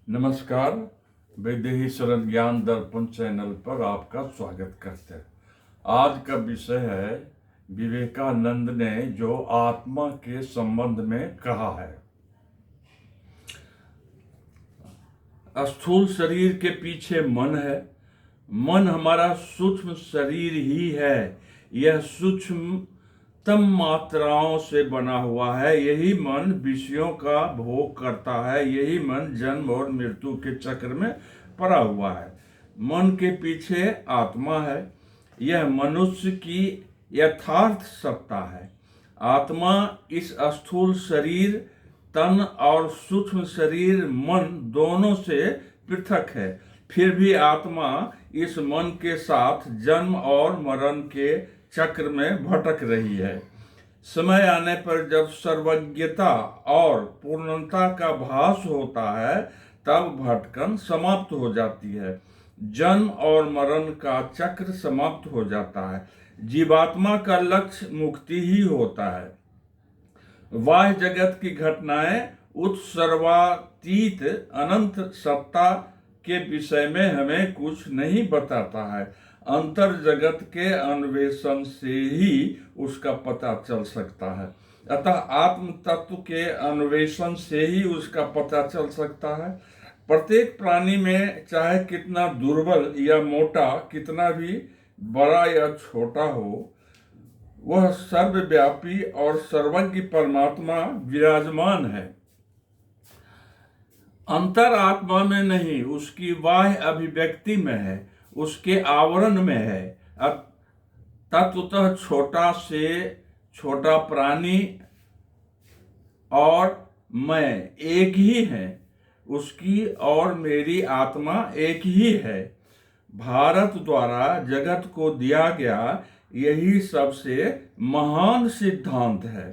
नमस्कार। वैदेही शरण ज्ञान दर्पण चैनल पर आपका स्वागत करते हैं। आज का विषय है विवेकानंद ने जो आत्मा के संबंध में कहा है। स्थूल शरीर के पीछे मन है। मन हमारा सूक्ष्म शरीर ही है। यह सूक्ष्मतम मात्राओं से बना हुआ है। यही मन विषयों का भोग करता है। यही मन जन्म और मृत्यु के चक्र में पड़ा हुआ है। मन के पीछे आत्मा है। यह मनुष्य की यथार्थ सत्ता है। आत्मा इस स्थूल शरीर तन और सूक्ष्म शरीर मन दोनों से पृथक है। फिर भी आत्मा इस मन के साथ जन्म और मरण के चक्र में भटक रही है। समय आने पर जब सर्वज्ञता और पूर्णता का भास होता है तब भटकन समाप्त हो जाती है। जन्म और मरण का चक्र समाप्त हो जाता है। जीवात्मा का लक्ष्य मुक्ति ही होता है। बाह्य जगत की घटनाएं उच्च सर्वातीत अनंत सत्ता के विषय में हमें कुछ नहीं बताता है। अंतर जगत के अन्वेषण से ही उसका पता चल सकता है। अतः आत्म तत्व के अन्वेषण से ही उसका पता चल सकता है। प्रत्येक प्राणी में चाहे कितना दुर्बल या मोटा, कितना भी बड़ा या छोटा हो, वह सर्वव्यापी और सर्वज्ञ परमात्मा विराजमान है। अंतर आत्मा में नहीं, उसकी बाह्य अभिव्यक्ति में है, उसके आवरण में है। तत्वतः छोटा से छोटा प्राणी और मैं एक ही है। उसकी और मेरी आत्मा एक ही है। भारत द्वारा जगत को दिया गया यही सबसे महान सिद्धांत है।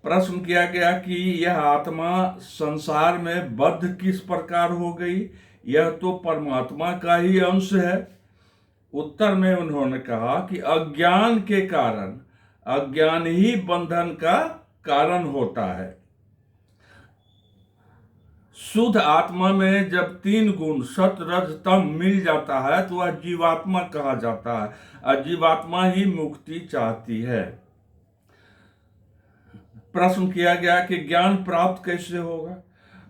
प्रश्न किया गया कि यह आत्मा संसार में बद्ध किस प्रकार हो गई? यह तो परमात्मा का ही अंश है। उत्तर में उन्होंने कहा कि अज्ञान के कारण, अज्ञान ही बंधन का कारण होता है। शुद्ध आत्मा में जब तीन गुण सत रज तम मिल जाता है तो वह जीवात्मा कहा जाता है। और जीवात्मा ही मुक्ति चाहती है। प्रश्न किया गया कि ज्ञान प्राप्त कैसे होगा?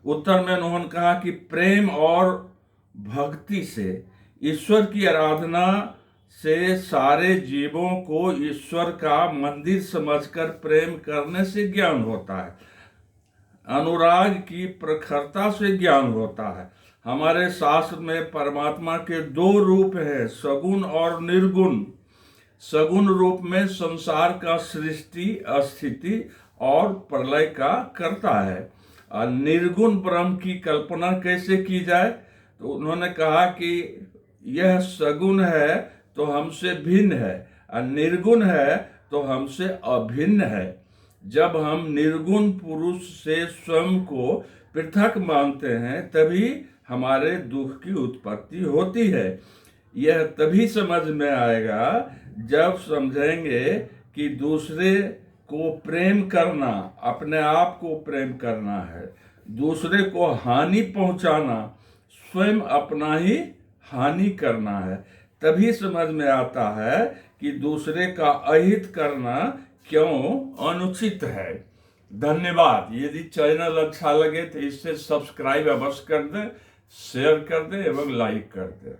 उत्तर में उन्होंने कहा कि प्रेम और भक्ति से, ईश्वर की आराधना से, सारे जीवों को ईश्वर का मंदिर समझकर प्रेम करने से ज्ञान होता है। अनुराग की प्रखरता से ज्ञान होता है। हमारे शास्त्र में परमात्मा के दो रूप हैं, सगुण और निर्गुण। सगुण रूप में संसार का सृष्टि, स्थिति और प्रलय का करता है। और निर्गुण ब्रह्म की कल्पना कैसे की जाए? तो उन्होंने कहा कि यह सगुण है तो हमसे भिन्न है, और निर्गुण है तो हमसे अभिन्न है। जब हम निर्गुण पुरुष से स्वयं को पृथक मानते हैं तभी हमारे दुख की उत्पत्ति होती है। यह तभी समझ में आएगा जब समझेंगे कि दूसरे को प्रेम करना अपने आप को प्रेम करना है। दूसरे को हानि पहुंचाना स्वयं अपना ही हानि करना है। तभी समझ में आता है कि दूसरे का अहित करना क्यों अनुचित है। धन्यवाद। यदि चैनल अच्छा लगे तो इसे सब्सक्राइब अवश्य कर दें, शेयर कर दें एवं लाइक कर दें।